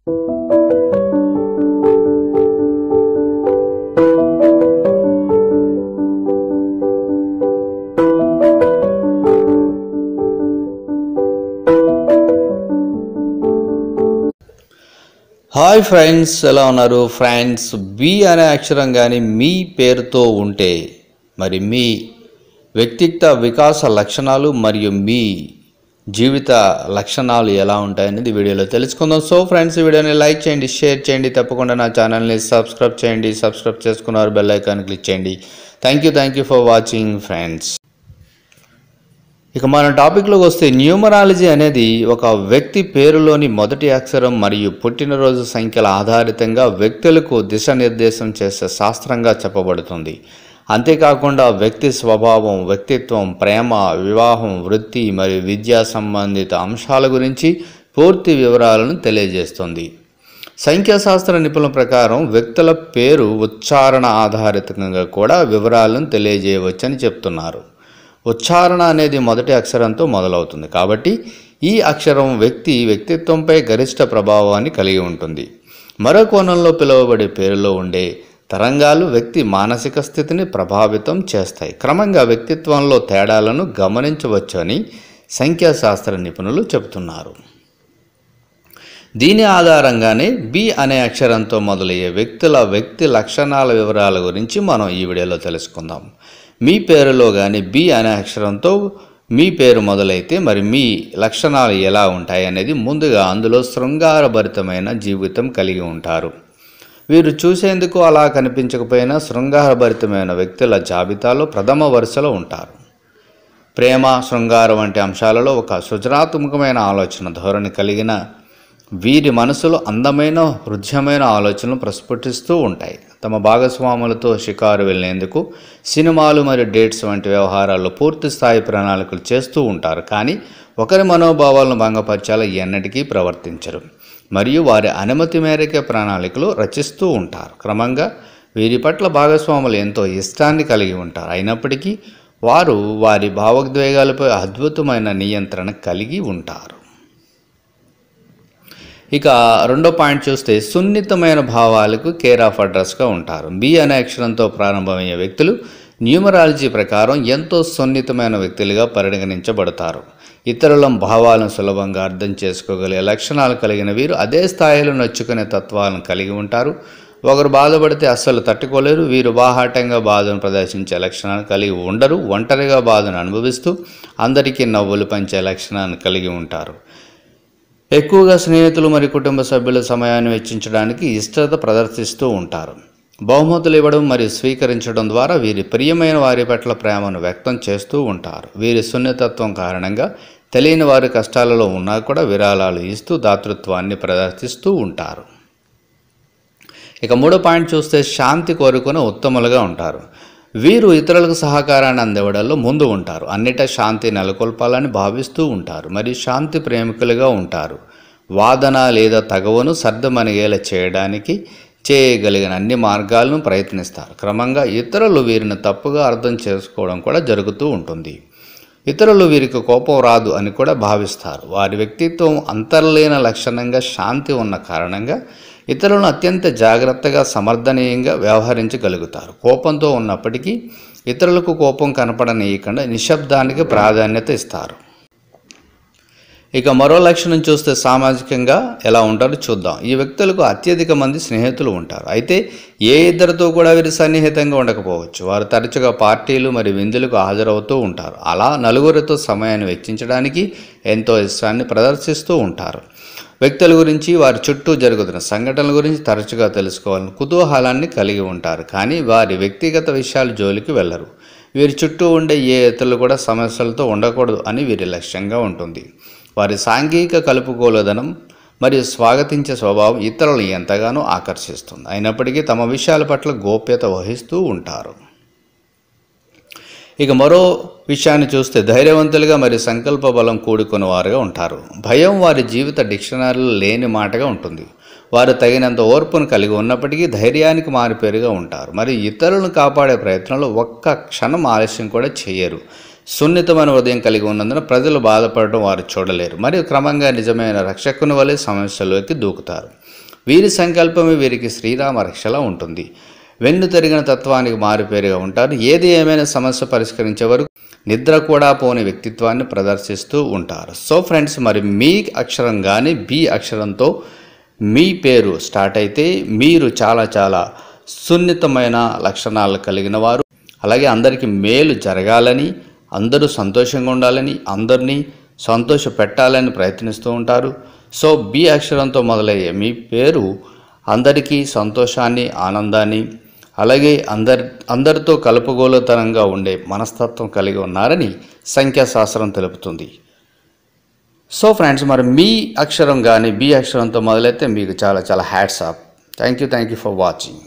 Hi friends, ఎలా ఉన్నారు friends? B అనే అక్షరం కానీ మీ పేరుతో ఉంటే మరి మీ వ్యక్తిత్వ వికాస లక్షణాలు మరియు మీ జీవిత లక్షణాలు ఎలా ఉంటాయనేది వీడియోలో తెలుసుకుందాం. సో ఫ్రెండ్స్, ఈ వీడియోని లైక్ చేయండి, షేర్ చేయండి, తప్పకుండా నా ఛానల్ని సబ్స్క్రైబ్ చేయండి. సబ్స్క్రైబ్ చేసుకున్నారు బెల్ ఐకాన్ క్లిక్ చేయండి. Thank you for watching friends. ఇక మన టాపిక్లోకి వస్తే, న్యూమరాలజీ అనేది ఒక వ్యక్తి పేరులోని మొదటి అక్షరం మరియు పుట్టినరోజు సంఖ్యల ఆధారితంగా వ్యక్తులకు దిశానిర్దేశం చేసే శాస్త్రంగా చెప్పబడుతుంది. అంతేకాకుండా వ్యక్తి స్వభావం, వ్యక్తిత్వం, ప్రేమ, వివాహం, వృత్తి మరియు విద్యా సంబంధిత అంశాల గురించి పూర్తి వివరాలను తెలియజేస్తుంది. సంఖ్యాశాస్త్ర నిపుణుల ప్రకారం వ్యక్తుల పేరు ఉచ్చారణ ఆధారితంగా కూడా వివరాలను తెలియజేయవచ్చని చెప్తున్నారు. ఉచ్చారణ అనేది మొదటి అక్షరంతో మొదలవుతుంది కాబట్టి ఈ అక్షరం వ్యక్తిత్వంపై గరిష్ట ప్రభావాన్ని కలిగి ఉంటుంది. మరో కోణంలో పిలువబడే పేరులో ఉండే తరంగాలు వ్యక్తి మానసిక స్థితిని ప్రభావితం చేస్తాయి. క్రమంగా వ్యక్తిత్వంలో తేడాలను గమనించవచ్చని సంఖ్యాశాస్త్ర నిపుణులు చెబుతున్నారు. దీని ఆధారంగానే బి అనే అక్షరంతో మొదలయ్యే వ్యక్తి లక్షణాల వివరాల గురించి మనం ఈ వీడియోలో తెలుసుకుందాం. మీ పేరులో కానీ బి అనే అక్షరంతో మీ పేరు మొదలైతే మరి మీ లక్షణాలు ఎలా ఉంటాయి అనేది, ముందుగా అందులో శృంగారభరితమైన జీవితం కలిగి ఉంటారు. వీరు చూసేందుకు అలా కనిపించకపోయినా శృంగారభరితమైన వ్యక్తుల జాబితాలో ప్రథమ వరుసలో ఉంటారు. ప్రేమ, శృంగారం వంటి అంశాలలో ఒక సృజనాత్మకమైన ఆలోచన ధోరణి కలిగిన వీరి మనసులో అందమైన హృదయమైన ఆలోచనలు ప్రస్ఫుటిస్తూ ఉంటాయి. తమ భాగస్వాములతో షికారు వెళ్ళేందుకు సినిమాలు మరియు డేట్స్ వంటి వ్యవహారాల్లో పూర్తి స్థాయి ప్రణాళికలు చేస్తూ ఉంటారు. కానీ ఒకరి మనోభావాలను భంగపరచాలని ఎన్నటికీ ప్రవర్తించరు మరియు వారి అనుమతి మేరకే ప్రణాళికలు రచిస్తూ ఉంటారు. క్రమంగా వీరి పట్ల భాగస్వాములు ఎంతో ఇష్టాన్ని కలిగి ఉంటారు. అయినప్పటికీ వారు వారి భావోద్వేగాలపై అద్భుతమైన నియంత్రణ కలిగి ఉంటారు. ఇక రెండో పాయింట్ చూస్తే, సున్నితమైన భావాలకు కేర్ ఆఫ్ అడ్రస్గా ఉంటారు. బి అనే అక్షరంతో ప్రారంభమయ్యే వ్యక్తులు న్యూమరాలజీ ప్రకారం ఎంతో సున్నితమైన వ్యక్తులుగా పరిగణించబడతారు. ఇతరుల భావాలను సులభంగా అర్థం చేసుకోగలిగే లక్షణాలు కలిగిన వీరు అదే స్థాయిలో నొచ్చుకునే తత్వాలను కలిగి ఉంటారు. ఒకరు బాధపడితే అస్సలు తట్టుకోలేరు. వీరు బాహాటంగా బాధను ప్రదర్శించే లక్షణాలను కలిగి ఉండరు. ఒంటరిగా బాధను అనుభవిస్తూ అందరికీ నవ్వులు పంచే లక్షణాలను కలిగి ఉంటారు. ఎక్కువగా స్నేహితులు మరియు కుటుంబ సభ్యుల సమయాన్ని వెచ్చించడానికి ఇష్టత ప్రదర్శిస్తూ ఉంటారు. బహుమతులు ఇవ్వడం మరియు స్వీకరించడం ద్వారా వీరి ప్రియమైన వారి పట్ల ప్రేమను వ్యక్తం చేస్తూ ఉంటారు. వీరి సున్నితత్వం కారణంగా తెలియని వారి కష్టాలలో ఉన్నా కూడా విరాళాలు ఇస్తూ దాతృత్వాన్ని ప్రదర్శిస్తూ ఉంటారు. ఇక మూడో పాయింట్ చూస్తే, శాంతి కోరుకునే ఉత్తములుగా ఉంటారు. వీరు ఇతరులకు సహకారాన్ని అందివ్వడంలో ముందు ఉంటారు. అన్నిటా శాంతి నెలకొల్పాలని భావిస్తూ ఉంటారు మరియు శాంతి ప్రేమికులుగా ఉంటారు. వాదన లేదా తగవును సర్దుమణిగేలా చేయగలిగిన అన్ని మార్గాలను ప్రయత్నిస్తారు. క్రమంగా ఇతరులు వీరిని తప్పుగా అర్థం చేసుకోవడం కూడా జరుగుతూ ఉంటుంది. ఇతరులు వీరికి కోపం రాదు అని కూడా భావిస్తారు. వారి వ్యక్తిత్వం అంతర్లీన లక్షణంగా శాంతి ఉన్న కారణంగా ఇతరులను అత్యంత జాగ్రత్తగా, సమర్థనీయంగా వ్యవహరించగలుగుతారు. కోపంతో ఉన్నప్పటికీ ఇతరులకు కోపం కనపడనీయకుండా నిశ్శబ్దానికి ప్రాధాన్యత ఇస్తారు. ఇక మరో లక్షణం చూస్తే, సామాజికంగా ఎలా ఉంటారో చూద్దాం. ఈ వ్యక్తులకు అత్యధిక మంది స్నేహితులు ఉంటారు. అయితే ఏ ఇద్దరితో కూడా వీరు సన్నిహితంగా ఉండకపోవచ్చు. వారు తరచుగా పార్టీలు మరియు విందులకు హాజరవుతూ ఉంటారు. అలా నలుగురితో సమయాన్ని వెచ్చించడానికి ఎంతో ఇష్టాన్ని ప్రదర్శిస్తూ ఉంటారు. వ్యక్తుల గురించి, వారి చుట్టూ జరుగుతున్న సంఘటనల గురించి తరచుగా తెలుసుకోవాలని కుతూహలాన్ని కలిగి ఉంటారు. కానీ వారి వ్యక్తిగత విషయాల జోలికి వెళ్ళరు. వీరి చుట్టూ ఉండే ఏ ఇతరులు కూడా సమస్యలతో ఉండకూడదు అని వీరి లక్ష్యంగా ఉంటుంది. వారి సాంఘిక కలుపుకోలుదనం మరియు స్వాగతించే స్వభావం ఇతరులను ఎంతగానో ఆకర్షిస్తుంది. అయినప్పటికీ తమ విషయాల పట్ల గోప్యత వహిస్తూ ఉంటారు. ఇక మరో విషయాన్ని చూస్తే, ధైర్యవంతులుగా మరియు సంకల్ప బలం కూడుకున్న వారుగా ఉంటారు. భయం వారి జీవిత డిక్షనరీలో లేని మాటగా ఉంటుంది. వారు తగినంత ఓర్పును కలిగి ఉన్నప్పటికీ ధైర్యానికి మారుపేరుగా ఉంటారు. మరియు ఇతరులను కాపాడే ప్రయత్నంలో ఒక్క క్షణం ఆలస్యం కూడా చేయరు. సున్నితమైన హృదయం కలిగి ఉన్నందున ప్రజలు బాధపడటం వారు చూడలేరు మరియు క్రమంగా నిజమైన రక్షకుని వలె సమస్యలోకి దూకుతారు. వీరి సంకల్పమే వీరికి శ్రీరామ రక్షలా ఉంటుంది. వెన్ను తిరిగిన తత్వానికి మారుపేరుగా ఉంటారు. ఏది ఏమైనా సమస్య పరిష్కరించే వరకు నిద్ర కూడా పోని వ్యక్తిత్వాన్ని ప్రదర్శిస్తూ ఉంటారు. సో ఫ్రెండ్స్, మరి మీ అక్షరం కానీ బి అక్షరంతో మీ పేరు స్టార్ట్ అయితే మీరు చాలా చాలా సున్నితమైన లక్షణాలు కలిగిన వారు. అలాగే అందరికీ మేలు జరగాలని, అందరూ సంతోషంగా ఉండాలని, అందరినీ సంతోష పెట్టాలని ప్రయత్నిస్తూ ఉంటారు. సో బి అక్షరంతో మొదలయ్యే మీ పేరు అందరికీ సంతోషాన్ని, ఆనందాన్ని, అలాగే అందరితో కలుపుగోలుతనంగా ఉండే మనస్తత్వం కలిగి ఉన్నారని సంఖ్యాశాస్త్రం తెలుపుతుంది. సో ఫ్రెండ్స్, మరి మీ అక్షరం కానీ బి అక్షరంతో మొదలైతే మీకు చాలా చాలా hats off. Thank you for watching.